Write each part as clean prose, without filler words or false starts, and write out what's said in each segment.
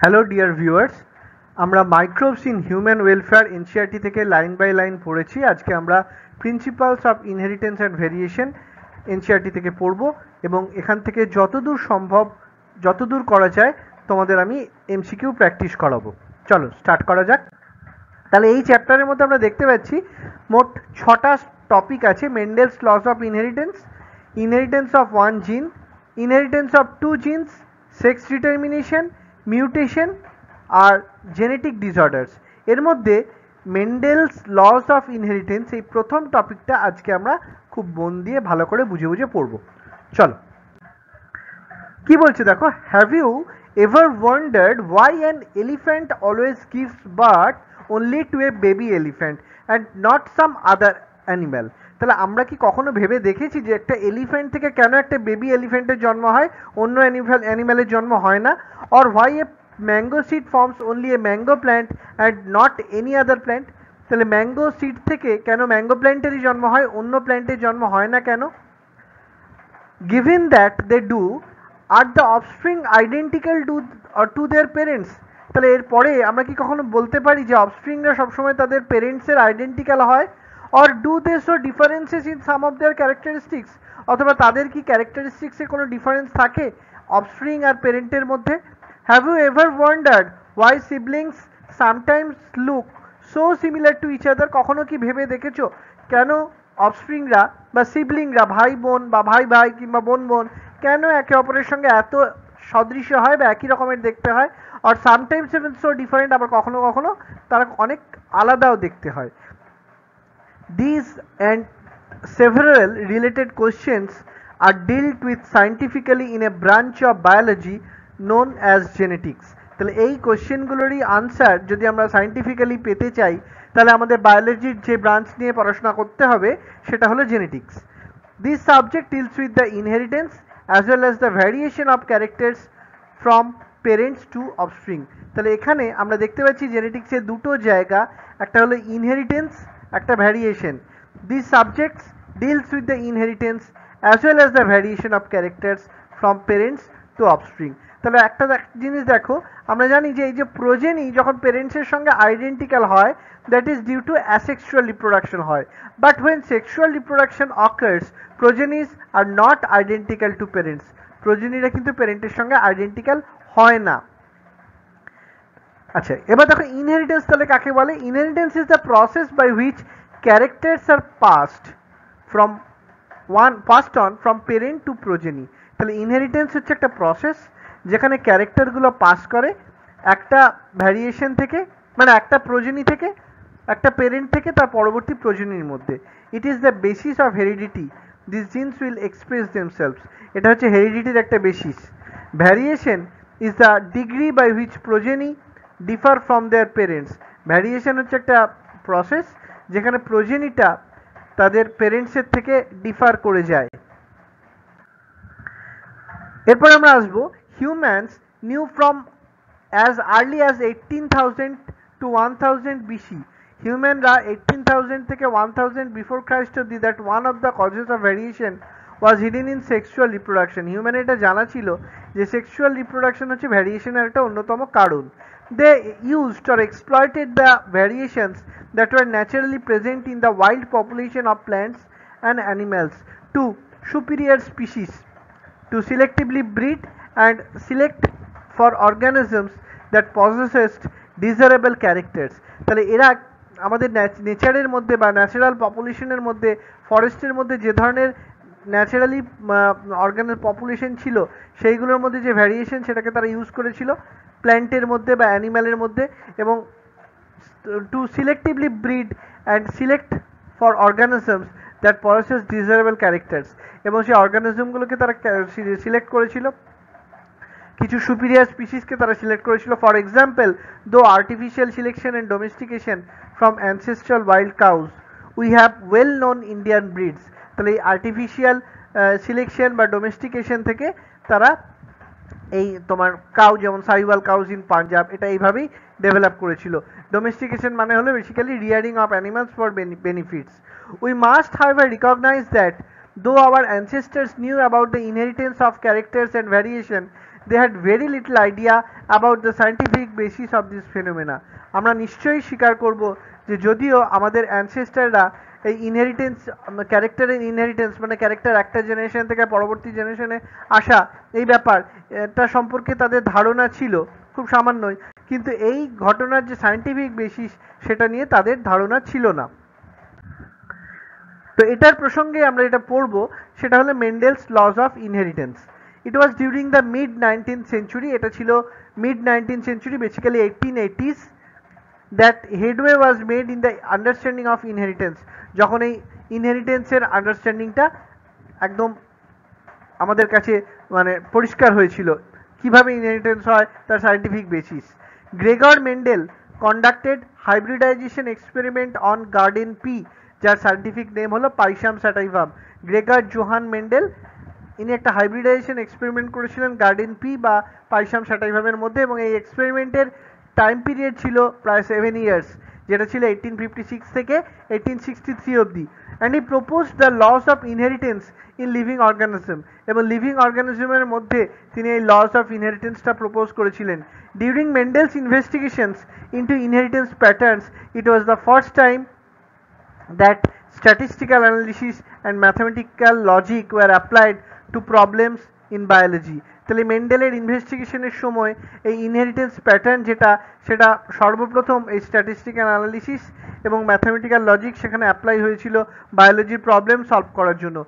Hello dear viewers, আমরা microbes in human welfare NCERT থেকে line by line পড়েছি। আজকে আমরা principles of inheritance and variation NCERT থেকে পড়ব এবং এখান থেকে যতদূর সম্ভব যতদূর করা যায় তোমাদের আমি এমসিকিউ প্র্যাকটিস করাবো। চলো স্টার্ট করা যাক। তাহলে এই চ্যাপ্টারের মধ্যে আমরা দেখতে পাচ্ছি মোট 6টা টপিক আছে। Mendel's laws of inheritance, inheritance of one gene, inheritance of two genes, sex determination, mutation আর জেনেটিক ডিসঅর্ডার্স। এর মধ্যে মেন্ডেলস লস অফ ইনহেরিটেন্স এই প্রথম টপিকটা আজকে আমরা খুব মন দিয়ে ভালো করে বুঝে বুঝে পড়ব। চলো কি বলছে দেখো, have you ever wondered why an elephant always gives birth only to a baby elephant and not some other animal? তাহলে আমরা কি কখনো ভেবে দেখেছি যে একটা এলিফ্যান্ট থেকে কেন একটা বেবি এলিফ্যান্টের জন্ম হয়, অন্য অ্যানিম্যালের জন্ম হয় না? or why a mango seed forms only a mango plant and not any other plant? তাহলে ম্যাঙ্গো সিড থেকে কেন ম্যাঙ্গো প্ল্যান্টেরই জন্ম হয়, অন্য প্ল্যান্টের জন্ম হয় না কেন? given that they do, are the offspring identical to their parents? তাহলে এরপরে আমরা কি কখনো বলতে পারি যে অফস্প্রিংরা সবসময় তাদের পেরেন্টসের আইডেন্টিক্যাল হয়? Or do they show differences in some of their characteristics? অথবা তাদের কি ক্যারেক্টারিস্টিক্সে কোনো ডিফারেন্স থাকে অফস্প্রিং আর পেরেন্টের মধ্যে? Have you ever wondered why siblings sometimes look so similar to each other? কখনো কি ভেবে দেখেছো কেন অফস্প্রিংরা বা সিবলিংরা, ভাই বোন বা ভাই ভাই কিংবা বোন বোন, কেন একে অপরের সঙ্গে এত সদৃশ্য হয় বা একই রকমের দেখতে হয়? আর সামটাইমস ইভেন সো ডিফারেন্ট, আবার কখনো কখনো তারা অনেক আলাদাও দেখতে হয়। These and several related questions are dealt with scientifically in a branch of biology known as genetics. তাহলে এই কোশ্চেনগুলোরই আনসার যদি আমরা সায়েন্টিফিক্যালি পেতে চাই তাহলে আমাদের বায়োলজির যে ব্রাঞ্চ নিয়ে পড়াশোনা করতে হবে সেটা হলো genetics. This subject deals with the inheritance as well as the variation of characters from parents to offspring. তাহলে এখানে আমরা দেখতে পাচ্ছি জেনেটিক্সের দুটো জায়গা, একটা হলো ইনহেরিটেন্স, একটা variation. These subjects deals with the inheritance as well as the variation of characters from parents to offspring. তাহলে একটা জিনিস দেখো, আমরা জানি যে এই যে প্রোজেনি যখন পেরেন্টসের সঙ্গে আইডেন্টিক্যাল হয় that is due to asexual reproduction হয়, but when sexual reproduction occurs progenies are not identical to parents. প্রোজেনিরা কিন্তু প্যারেন্টের সঙ্গে আইডেন্টিক্যাল হয় না। আচ্ছা, এবার দেখো ইনহেরিটেন্স তাহলে কাকে বলে? Inheritance is the process by which characters are passed on from parent to progeny. তাহলে ইনহেরিটেন্স হচ্ছে একটা প্রসেস যেখানে ক্যারেক্টারগুলো পাস করে একটা ভ্যারিয়েশন থেকে, মানে একটা প্রোজেনি থেকে, একটা পেরেন্ট থেকে তার পরবর্তী প্রোজেনির মধ্যে। It is the basis of heredity, this genes will express themselves. এটা হচ্ছে হেরিডিটির একটা basis. Variation is the degree by which progeny differ from their parents. Variation হচ্ছে একটা প্রসেস যেখানে প্রোজেনিটা তাদের পেরেন্টসের থেকে ডিফার করে যায়। এরপর আমরা আসবো humans knew from as early as 18,000 to 1000 BC। হিউম্যানরা 18,000 থেকে 1000 বিফোর ক্রাইস্ট অব্দি that one of the causes of variation was hidden in sexual reproduction. হিউম্যানের এটা জানা ছিল যে সেক্সুয়াল রিপ্রোডাকশন হচ্ছে ভ্যারিয়েশনের একটা অন্যতম কারণ। They used or exploited the variations that were naturally present in the wild population of plants and animals to superior species to selectively breed and select for organisms that possessed desirable characters. তাহলে এরা আমাদের নেচারের মধ্যে বা natural পপুলেশনের মধ্যে, ফরেস্টের মধ্যে যে ধরনের ন্যাচারালি অর্গানের পপুলেশন ছিল সেইগুলোর মধ্যে যে ভ্যারিয়েশন সেটাকে তারা ইউজ করেছিল প্ল্যান্টের মধ্যে বা অ্যানিম্যালের মধ্যে, এবং to selectively breed and select for organisms that possess desirable characters. এবং সেই অর্গানিজমগুলোকে তারা সিলেক্ট করেছিল, কিছু সুপিরিয়ার স্পিসিসকে তারা সিলেক্ট করেছিল। For example, though artificial selection and domestication from ancestral wild cows we have well known Indian breeds. তাহলে এই artificial selection বা ডোমেস্টিকেশন থেকে তারা এই তোমার কাউ, যেমন সাইওয়াল কাউজ ইন পাঞ্জাব, এটা এইভাবেই ডেভেলপ করেছিল। ডোমেস্টিকেশন মানে হলো basically rearing of animals for benefits. We must however recognize that though our ancestors knew about the inheritance of characters and variation, they had very little idea about the scientific basis of this phenomena. আমরা নিশ্চয়ই স্বীকার করব যে যদিও আমাদের অ্যানসেস্টাররা এই inheritance, ক্যারেক্টারের inheritance মানে ক্যারেক্টার একটা জেনারেশন থেকে পরবর্তী জেনারেশনে আসা, এই ব্যাপার এটা সম্পর্কে তাদের ধারণা ছিল খুব সামান্যই, কিন্তু এই ঘটনার যে সায়েন্টিফিক বেসিস সেটা নিয়ে তাদের ধারণা ছিল না। তো এটার প্রসঙ্গে আমরা এটা পড়ব, সেটা হলো মেন্ডেলস lodge of inheritance. It was during the mid 19th century, এটা ছিল mid 19th century, basically 1880s, that Headway was made in the understanding of inheritance. যখন এই ইনহেরিটেন্সের আন্ডারস্ট্যান্ডিংটা একদম আমাদের কাছে মানে পরিষ্কার হয়েছিল, কিভাবে ইনহেরিটেন্স হয় তার scientific basis. Gregor Mendel conducted hybridization experiment on garden P, যার সায়েন্টিফিক নেম হলো পাইসাম স্যাটাইভাম। গ্রেগর জোহান মেন্ডেল ইনি একটা হাইব্রিডাইজেশন এক্সপেরিমেন্ট করেছিলেন গার্ডেন পি বা পাইসাম স্যাটাইভামের মধ্যে, এবং এই এক্সপেরিমেন্টের টাইম পিরিয়ড ছিল প্রায় 7 years, যেটা ছিল 1856 থেকে 1863 অবধি। And he proposed the laws of inheritance in living organism, এবং লিভিং অর্গানিজমের মধ্যে তিনি এই লস অফ ইনহেরিটেন্সটা প্রপোজ করেছিলেন। During Mendel's investigations into inheritance patterns, it was the first time that statistical analysis and mathematical logic were applied to problems in biology. তাহলে মেন্ডেলের ইনভেস্টিগেশনের সময় এই ইনহেরিটেন্স প্যাটার্ন যেটা, সেটা সর্বপ্রথম এই স্ট্যাটিস্টিক্যাল অ্যানালিসিস এবং ম্যাথামেটিক্যাল লজিক সেখানে অ্যাপ্লাই হয়েছিল বায়োলজির প্রবলেম সলভ করার জন্য।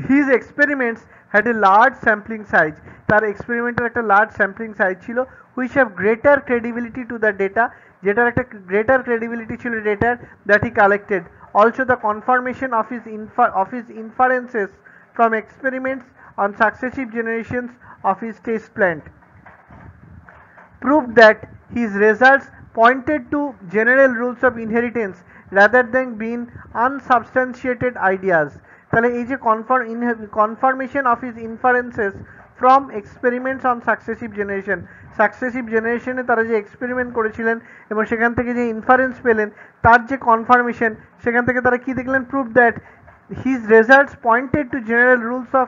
His experiments had a large sampling size, তার এক্সপেরিমেন্টের একটা লার্জ স্যাম্পলিং সাইজ ছিল, which have greater credibility to the data, যেটার একটা গ্রেটার ক্রেডিবিলিটি ছিল ডেটার that he collected. Also the confirmation of his inferences from experiments on successive generations of his test plant proved that his results pointed to general rules of inheritance rather than being unsubstantiated ideas. তাহলে এই যে confirmation of his inferences from experiments on successive জেনারেশনে তারা যে experiment করেছিলেন এবং সেখান থেকে যে ইনফারেন্স পেলেন, তার যে কনফার্মেশন, সেখান থেকে তারা কি দেখলেন? Prove that his results pointed to general rules of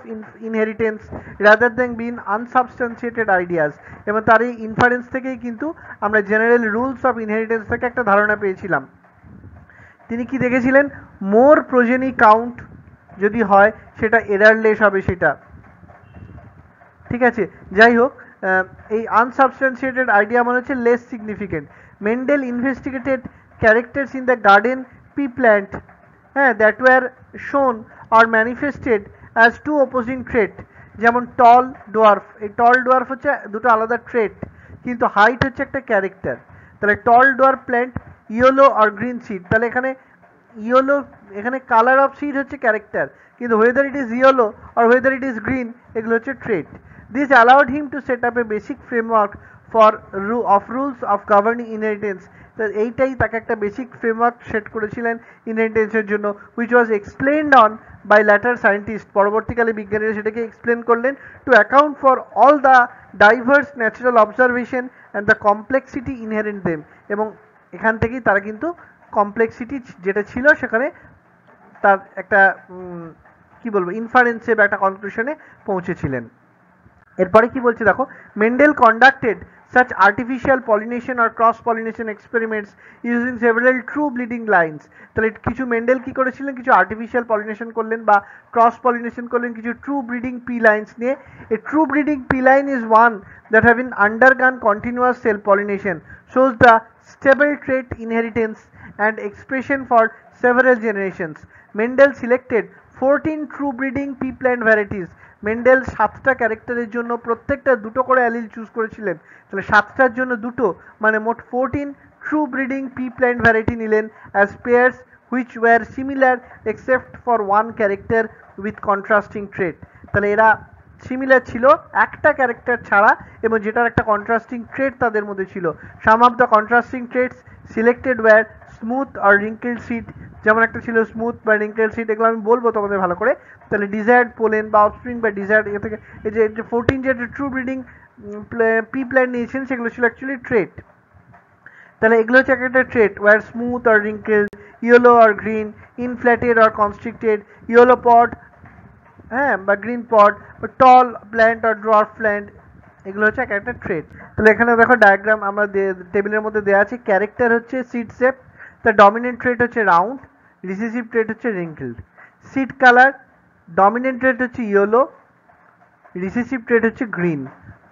inheritance rather than being unsubstantiated ideas, এবং তার এই ইনফারেন্স থেকেই কিন্তু আমরা জেনারেল রুলস অফ ইনহেরিটেন্স থেকে একটা ধারণা পেয়েছিলাম। তিনি কি দেখেছিলেন? মোর প্রোজেনি কাউন্ট যদি হয় সেটা এরারলেস হবে সেটা, ঠিক আছে। যাই হোক, এই আনসাবস্টেন্সিয়েটেড আইডিয়া মানে হচ্ছে less significant. Mendel investigated characters in the garden pea plant, হ্যাঁ, that were shown or manifested as two opposing trait, যেমন টল ডোয়ার্ফ। এই টল ডোয়ার্ফ হচ্ছে দুটো আলাদা ট্রেট, কিন্তু হাইট হচ্ছে একটা ক্যারেক্টার। তাহলে টল ডোয়ার্ফ প্ল্যান্ট, ইয়েলো আর গ্রিন সিড, তাহলে এখানে ইয়েলো, এখানে কালার অফ সিড হচ্ছে ক্যারেক্টার, কিন্তু whether it is yellow or whether it is green এগুলো হচ্ছে ট্রেট। This allowed him to set up a basic framework for rules of governing inheritance. তো এইটাই তাকে একটা বেসিক ফ্রেমওয়ার্ক সেট করেছিলেন ইনহেরিটেন্সের জন্য, which was explained on by later scientists, পরবর্তীকালে বিজ্ঞানীরা সেটাকে এক্সপ্লেন করলেন, to account for all the diverse natural observation and the complexity inherent them, এবং এখান থেকেই তারা কিন্তু কমপ্লেক্সিটি যেটা ছিল সেখানে তার একটা কি বলবো ইনফারেন্সে বা একটা কনক্লুশনে পৌঁছেছিলেন। এরপরে কি বলছে দেখো, Mendel conducted such artificial pollination or cross pollination experiments using several true breeding lines। তাহলে কিছু মেন্ডেল কি করেছিলেন? কিছু আর্টিফিশিয়াল পলিনেশন করলেন বা ক্রস পলিনেশন করলেন কিছু ট্রু ব্রিডিং পি লাইন্স নিয়ে। A true breeding P line is one that have been undergone continuous self pollination, shows the stable trait inheritance and expression for several generations. Mendel selected 14 true breeding pea plant varieties. Mendel 7টা ক্যারেক্টারের জন্য প্রত্যেকটা দুটো করে allele choose করেছিলেন, তাহলে 7টার জন্য দুটো, মানে মোট 14 true breeding pea plant variety নিলেন as pairs which were similar except for one character with contrasting trait. তাহলে এরা সিমিলার ছিল একটা ক্যারেক্টার ছাড়া, এবং যেটার একটা কন্ট্রাস্টিং ট্রেট তাদের মধ্যে ছিল। Some of the contrasting traits selected were smooth আর রিঙ্কেল সিড, যেমন একটা ছিল স্মুথ বা রিঙ্কেল সিড, এগুলো আমি বলবো তোমাদের ভালো করে। তাহলে ডিজায়ার্ড পোলেন বা অফস্প্রিং বা ডিজায়ার্ড, এ থেকে এই যে 14 যে ট্রু ব্রিডিং পি প্ল্যান্ট নিয়েছেন সেগুলো ছিল অ্যাকচুয়ালি ট্রেট। তাহলে এগুলো হচ্ছে একটা ট্রেট, ওয়ার স্মুথ আর রিঙ্কেল, ইয়েলো আর গ্রিন, ইনফ্ল্যাটেড আর কনস্ট্রিক্টেড, ইয়েলো পড, হ্যাঁ, বা গ্রিন পড, টল প্ল্যান্ট আর ড্রোয়ার্ফ প্ল্যান্ট, এগুলো হচ্ছে এক একটা ট্রেট। তাহলে এখানে দেখো ডায়াগ্রাম আমরা টেবিলের মধ্যে দেওয়া আছে। ক্যারেক্টার হচ্ছে সিড শেপ, তার ডমিনেন্ট ট্রেট হচ্ছে রাউন্ড, রিসেসিভ ট্রেট হচ্ছে রিঙ্কেলড। সিড কালার, ডমিনেন্ট ট্রেট হচ্ছে ইয়েলো, রিসেসিভ ট্রেট হচ্ছে গ্রিন।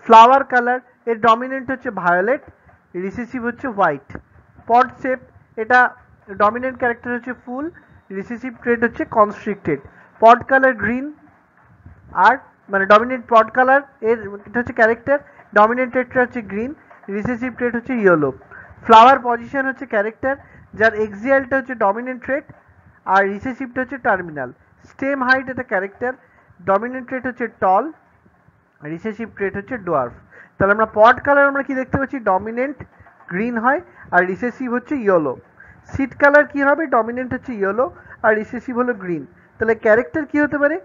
ফ্লাওয়ার কালার, এর ডমিনেন্ট হচ্ছে ভায়োলেট, রিসেসিভ হচ্ছে হোয়াইট। পড শেপ, এটা ডমিনেন্ট ক্যারেক্টার হচ্ছে ফুল, রিসেসিভ ট্রেট হচ্ছে কনস্ট্রিক্টেড। পড কালার গ্রিন, আর মানে ডমিনেন্ট পড কালার এর এটা হচ্ছে ক্যারেক্টার, ডমিনেন্ট ট্রেটটা হচ্ছে গ্রিন, রিসেসিভ ট্রেট হচ্ছে ইয়েলো। ফ্লাওয়ার পজিশন হচ্ছে ক্যারেক্টার, যার এক্সিয়ালটা হচ্ছে ডমিনেন্ট ট্রেট আর রিসেসিভটা হচ্ছে টার্মিনাল। স্টেম হাইট এটা ক্যারেক্টার, ডমিনেন্ট ট্রেট হচ্ছে টল, রিসেসিভ ট্রেট হচ্ছে ডোয়ার্ফ। তাহলে আমরা পড কালার আমরা কি দেখতে পাচ্ছি, ডমিনেন্ট গ্রিন হয় আর রিসেসিভ হচ্ছে ইয়েলো। সিড কালার কি হবে, ডমিনেন্ট হচ্ছে ইয়েলো আর রিসেসিভ হলো গ্রিন। তাহলে ক্যারেক্টার কি হতে পারে,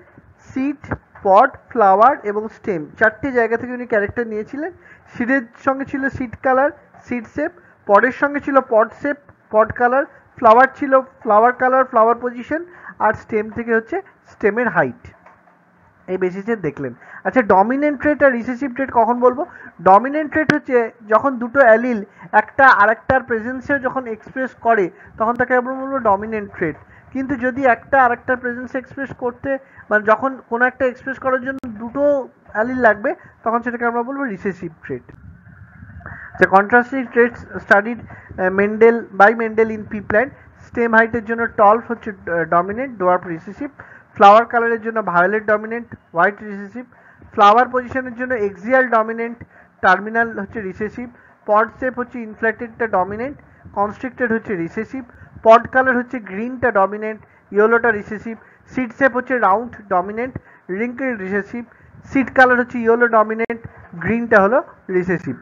সিড, পড, ফ্লাওয়ার এবং স্টেম, চারটি জায়গা থেকে উনি ক্যারেক্টার নিয়েছিলেন। সিডের সঙ্গে ছিল সিড কালার, সিড শেপ, পডের সঙ্গে ছিল পড শেপ, পড কালার, ফ্লাওয়ার ছিল ফ্লাওয়ার কালার, ফ্লাওয়ার পজিশন, আর স্টেম থেকে হচ্ছে স্টেমের হাইট। এই বেসিসে দেখলেন। আচ্ছা, ডমিনেন্ট ট্রেট আর রিসেসিভ ট্রেট কখন বলবো? ডমিনেন্ট ট্রেট হচ্ছে যখন দুটো অ্যালিল একটা আরেকটার প্রেজেন্সে যখন এক্সপ্রেস করে তখন তাকে আমরা বলবো ডমিনেন্ট ট্রেট। কিন্তু যদি একটা আরেকটার প্রেজেন্সে এক্সপ্রেস করতে মানে যখন কোনো একটা এক্সপ্রেস করার জন্য দুটো অ্যালিল লাগবে তখন সেটাকে আমরা বলবো recessive trait. The contrasting traits studied by Mendel in pea plant. Stem হাইটের জন্য টল হচ্ছে ডমিনেন্ট, ডোয়ার্ফ রিসেসিভ। ফ্লাওয়ার কালারের জন্য violet dominant, white recessive. Flower পজিশনের জন্য এক্সিয়াল ডমিনেন্ট, টার্মিনাল হচ্ছে রিসেসিভ। পড শেপ হচ্ছে ইনফ্লেটেডটা ডমিনেন্ট, কনস্ট্রিক্টেড হচ্ছে রিসেসিভ। পড কালার হচ্ছে গ্রিনটা ডমিনেন্ট, ইয়েলোটা রিসেসিভ। সিড শেপ হচ্ছে round dominant, wrinkle recessive. Seed colour হচ্ছে ইয়েলো ডমিনেন্ট, গ্রিনটা হলো রিসেসিভ।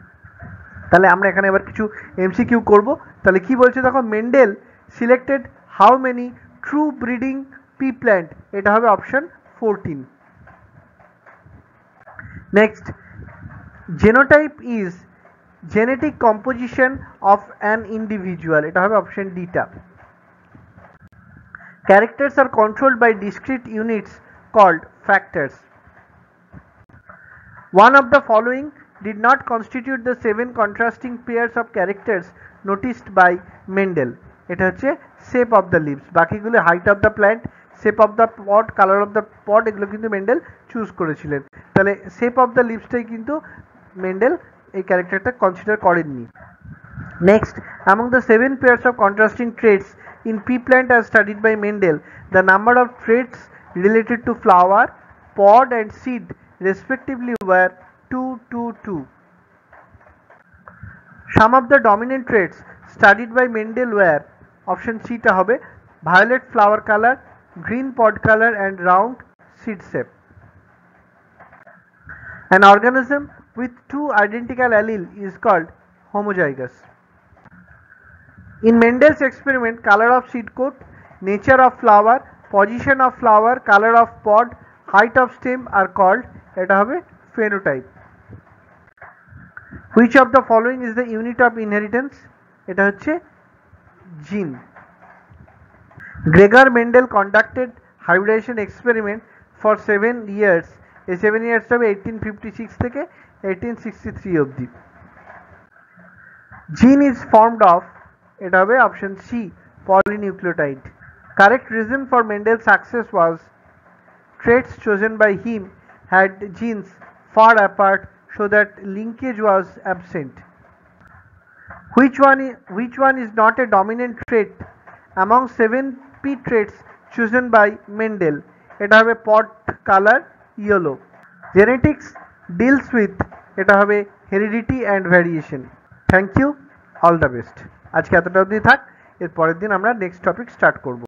তাহলে আমরা এখানে এবার কিছু এমসিকিউ করব। তাহলে কি বলছে দেখো, Mendel selected how many true breeding pea plant, এটা হবে option 14। Next, genotype is genetic composition of an individual, এটা হবে অপশন ডিটা। Characters are controlled by discrete units called factors. One of the following did not constitute the 7 contrasting pairs of characters noticed by Mendel. এটা হচ্ছে shape of the leaves, বাকিগুলো height of the plant, shape of the pod, color of the pod, এগুলো কিন্তু Mendel choose করেছিলেন। তাহলে shape of the leaves-টাই কিন্তু Mendel এই ক্যারেক্টারটা কনসিডার করেননি। Next, among the 7 pairs of contrasting traits in pea plant as studied by Mendel, the number of traits related to flower, pod and seed respectively were 2, 2, 2. Some of the dominant traits studied by Mendel were option C টা হবে violet flower color, green pod color and round seed shape. An organism with 2 identical allele is called homozygous. In Mendel's experiment, color of seed coat, nature of flower, position of flower, color of pod, height of stem are called, এটা হবে phenotype. Which of the following is the unit of inheritance? এটা হচ্ছে gene. Gregor Mendel conducted hybridization experiment for 7 years. এই 7 years হবে 1856 থেকে 1863 অবধি। Gene is formed of, এটা হবে option C, polynucleotide. Correct reason for Mendel's success was traits chosen by him had genes far apart so that linkage was absent. Which one is not a dominant trait among 7 P traits chosen by Mendel? এটা হবে pod color yellow. Genetics deals with, এটা হবে heredity and variation. Thank you, all the best. আজকে এতটা অবধি থাক, এর পরের দিন আমরা নেক্সট টপিক স্টার্ট করব।